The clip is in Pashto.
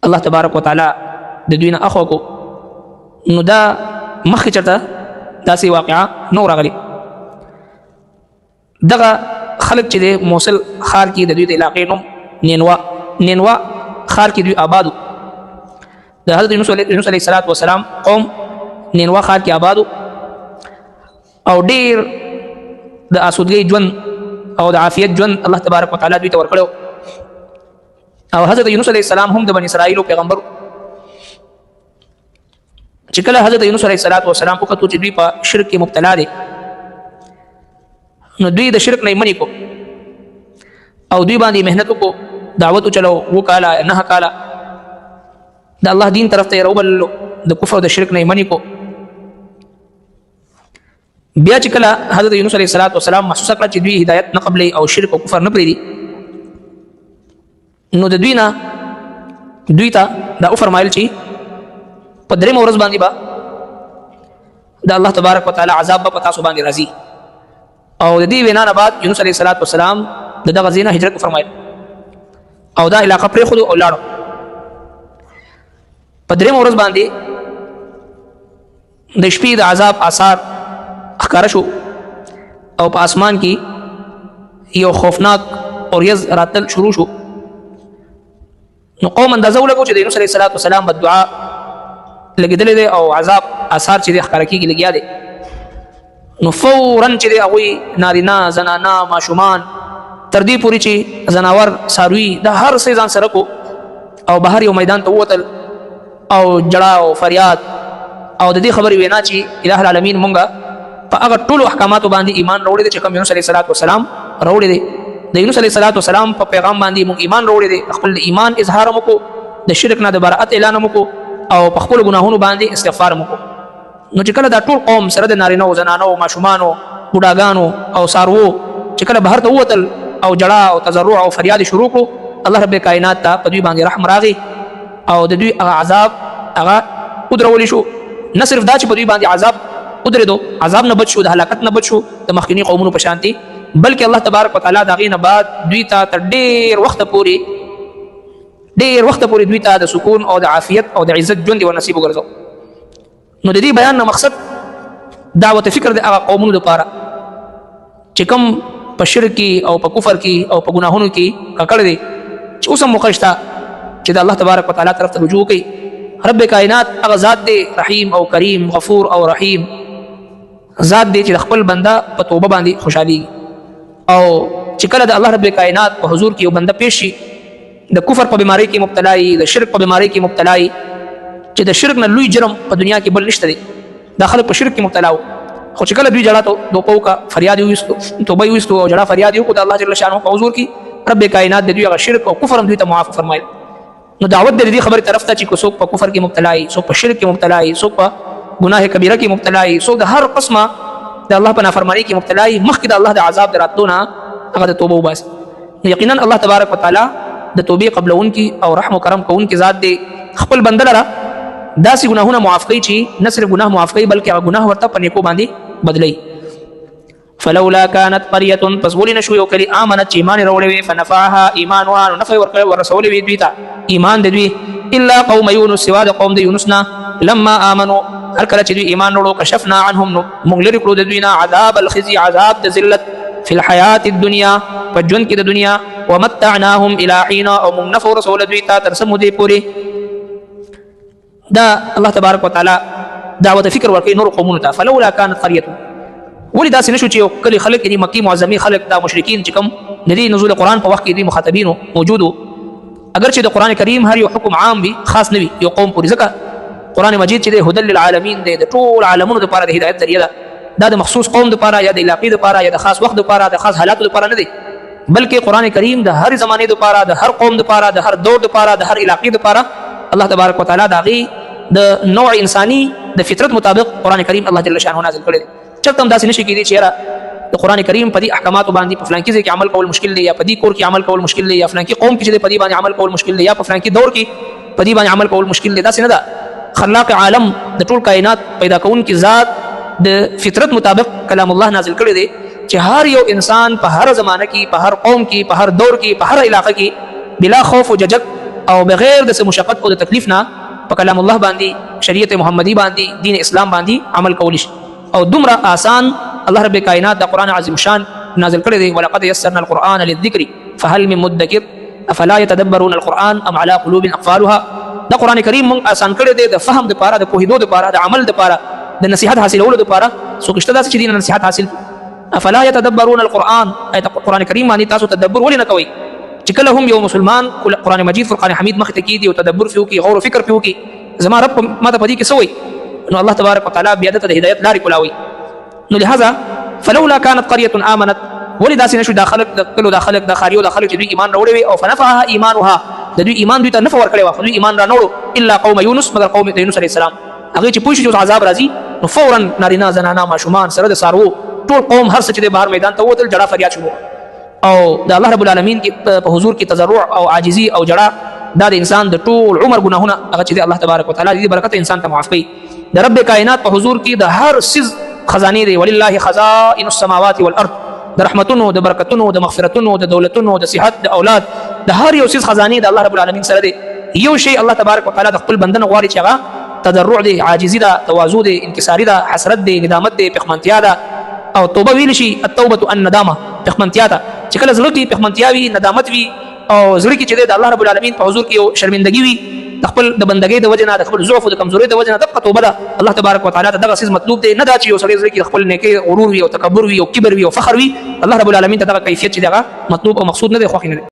الله تبارک وتعالى د دوی نه اخوا کو نو دا مخکې چېرته داسې واقعه نو راغلې. دغه خلک چې د موصل ښار کې د دوی د علاقې نوم نینوا ښار کې دوی آبادو. د حضرت یونس علیه السلام قوم نینوا ښار کې آبادو او ډېر د آسودګۍ ژوند او د عافیت ژوند الله تبارک وتعالی دوی ته ورکړی. او حضرت یونس علیه السلام هم د بني اسرائیلو پیغمبر. چې کله حضرت یونس علیه السلام وکتو چې دوی په شرک کې مبتلا دي نو دوی د شرک نه منې کو او دوی باندې محنت وکړو، دعوت وچلو 2 کاله 9 کاله د الله دین طرف ته یې راوبللو، د کفر او د شرک نه منې کو. بیا چې کله حضرت یونس علیه السلام محسوسه کړه چې دوی هدایت نه قبلوي او شرک او کفر نه پرېږدي نو د دوی نه دوی ته دا وفرمایل چې په 3 ورځ باندې به د الله تبارک وتعالی عذاب به په تاسو باندې راځي. او د دې وینا نه بعد یونس علیه السلام د دغه ځای نه هجرت وفرمایل او دا علاقه پرېښودو او لاړو. په 3 ورځ باندې د شپې د عذاب آثار ښکاره شو او په اسمان کې یو خوفناک اوریځ راتل شروع شو. نو قوم اندازه ولګو چې د یونس علیه السلام بدعا لګېدلې دی او عذاب آثار چې دی ښکاره کېږي لګیا دی. نو فوراً چې دی هغوی نارینه زنانه ماشومان تر دې پورې چې زناور څاروي د هر څه ځان سره کو او بهر یو میدان ته ووتل او جړا او فریاد او د دې خبرې وینا چې اله العالمین مونږه په هغه ټولو احکاماتو باندې ایمان راوړی دی چې کوم یونس علیه السلام راوړی دی. د یونس علیه السلام په پیغام باندې مونږ ایمان راوړی دی، خپل ایمان اظهار مو کو، د شرک نه د براءت اعلان مو کو او په خپل ګناهونو باندې استغفار مو کو. نو چې کله دا ټول قوم سره د نارینه او زنانو او ماشومانو بوډاګانو او څاروو چې کله بهر ته ووتل او جړا او تضرع او فریاد شروع کړو، الله رب کائنات ته په دوی باندې رحم راغی او د دوی هغه عذاب هغه ودرولی شو. نه صرف دا چې په دوی باندې عذاب ودرېدو، عذاب نه بچ شو، د هلاکت نه بچ شو د مخکینی قومونو په شانتي، بلکې الله تبارک وتعالی د هغې نه بعد دوی ته تر ډېر وخته پورې دوی ته د سکون او د عافیت او د عزت ژوند ور نصیب وګرځو. نو د دې بیان نه مقصد دعوت فکر د هغه قومونو لپاره چې کوم په شرک کې او په کفر کې او په ګناهونو کې ککړ دي، چې اوس هم موقع شته چې د الله تبارک وتعالی طرف ته رجوع کوي. رب کائنات هغه ذات دی رحیم او کریم غفور او رحیم ذات دی چې د خپل بنده په توبه باندې خوشحالي. او چې کله د الله رب کائنات په حضور کې یو بنده پیش شي د کفر په بیماری کې مبتلا وي، د شرک په بیماری کې مبتلا وي، چې د شرک نه لوی جرم په دنیا کې بل نشته دی، دا خلک په شرک کې مبتلا وو، خو چې کله دوی جړا دوپه وکړه، فریاد یې وویستو، توبه یې وویستو او جړا فریاد یې وکړو د الله جل شانه په حضور کې، رب کائنات د دوی هغه شرک او کفر هم دوی ته معاف فرمایل. نو دعوت د دې خبرې طرف ته چې څوک په کفر کې مبتلا وي، څوک په شرک کې مبتلا وي، څوک په ګناه کبیره کې مبتلا وي، څوک د هر قسمه د الله په نافرمانی کې مبتلا وي، مخکې د الله د عذاب د راتلو نه هغه د توبه وباسي. یقینا الله تبارک وتعالی د توبې قبلونکي او رحم او کرم کوونکي ذات دی. خپل بنده لره داسې ګناهونه معاف کوي چې نه صرف ګناه معاف کوي بلکې هغه ګناه ورته په نیکو باندې بدلوي. فلولا كانت قريه پس ولې نشو یو کلی امنت چې ایمان راوړی وي فنفعها ایمانها نو نفع ورسولې وي دوی ته ایمان د دوی الا قوم یونس سوا د قوم د یونس نه لما امنوا هر کله چې دوی ایمان وروړو کشفنا عنهم نو موږ لرې کړو د دوی نه عذاب الخزي عذاب د ذلت فی الحیات الدنیا په ژوند کې د دنیا ومتعناهم الى حين او موږ نفع ورسول دوی ته تر څه مودې پورې. دا الله تبارک وتعالی دعوت فکر ورکوي نور قومونو ته. فلولا كانت قريه ولې داسې نشو چې یو کلی خلک یعنې مکي معظمي خلک دا مشرکین چې کوم د دې نزول قرآن په وخت کې دوی مخاطبینو موجودو، اگر چې د قرآن کریم هر یو حکم عام وي خاص نه وي یو قوم پورې، ځکه قرآن مجید چې دی هدى للعالمین دی، د ټول عالمونو دپاره د هدایت ذریعه ده. دا د مخصوص قوم دپاره یا د علاقې دپاره یا د خاص وخت دپاره د خاص حالاتو دپاره نه دی، بلکې قرآن کریم د هر زمانې دپاره د هر قوم دپاره د هر دور دپاره د هر علاقې دپاره الله تبارک وتعالی د هغې د نوع انساني د فطرت مطابق قرآن کریم الله جل شانه نازل کړی دی. چرته هم داسې نشي کېدی چې یاره د قرآن کریم په دې احکاماتو باندې په فلانکي ځای کې عمل کول مشکل دی، یا په دې کور کې عمل کول مشکل دی، یا فلانکي قوم کې چې په دې باندې عمل کول مشکل دی، یا په فلانکي دور کې په دې باندې عمل کول مشکل دی. داسې نه ده. خلاق عالم د ټول کائنات پیدا کوونکی ذات د فطرت مطابق کلام الله نازل کړی دی چې هر یو انسان په هر زمانه کې په هر قوم کې په هر دور کې په هر علاقه کې بلا خوف او ججک او بغیر د مشقت او د تکلیف نه په کلام الله باندې شریعت محمدي باندې دین اسلام باندې عمل کول شي او دومره آسان الله رب کائنات د قران عظیم شان نازل کړی دی ولقد يسرنا القرآن للذکر فهل من مدکر افلا يتدبرون القرآن ام على قلوب اقفالها دا قران کریم مونږ آسان کړی دی د فهم د پاره د پوهېدو د پاره د عمل د پاره د نصیحت حاصلولو د پاره سو کشته داسې چې دین نصیحت حاصل افلا يتدبرون القرآن ایت قران کریم باندې تاسو تدبر ولې نه کوئ چې کله هم یو مسلمان قران مجید فرقان حمید مخ ته کیږي او تدبر فيه کی غور او فکر فيه کی زما رب ما ته پدې کې سوې نو الله تبارک وتعالى بیا د هدایت لارې کولاوي نو لهذا فلولا كانت قريه امنت ولې داسې نشو داخله د خاریو داخله چې دوی ایمان راوړي او فنفعها ایمانها د دوی ایمان دوی ته نفع ورکړي واخلي ایمان را نوړو الا قوم يونس مگر قوم يونس عليه السلام هغه چې پوښتنه چې عذاب راځي نو فورا نارینه زنانه ماشومان سره د سارو ټول قوم هر څه چې د بهر میدان ته وتل جړه فریاد شروع او د الله رب العالمین کې په حضور کې تضرع او عاجزي او جړه دا د انسان د ټول عمر ګناهونه هغه چې الله تبارک وتعالى دې برکت انسان ته معاف کړي د رب کائنات په حضور کې د هر سیز خزانه دی ولله خزائن السماوات والارض د رحمتونو د برکتونو د مغفرتونو د دولتونو د صحت د اولاد د هر یو سیز خزانه د الله رب العالمین سره دی یو شی الله تبارک وتعالى د خپل بندنه غواړي چې هغه تضرع دی عاجزي ده تواضع دی انکساری ده حسرت دی ندامت دی پخمنتیا ده او توبه ویل شي التوبه الندامه پخمنتیا ده چې کله زړه کې پخمنتیا وي ندامت وي او زړه کې چې د الله رب العالمین په حضور کې یو شرمندګي وي د خپل د بندګۍ د وجه نه د خپل ضعف او د کمزورۍ د وجه نه دغه توبه ده الله تبارک وتعالى دغه سیز مطلوب دی نه دا چې یو سړی زړه کې خپل نیکي غرور وي او تکبر وي او کبر وي او فخر وي الله رب العالمین ته دغه کیفیت چې دغه مطلوب او مقصود نه دی خو نه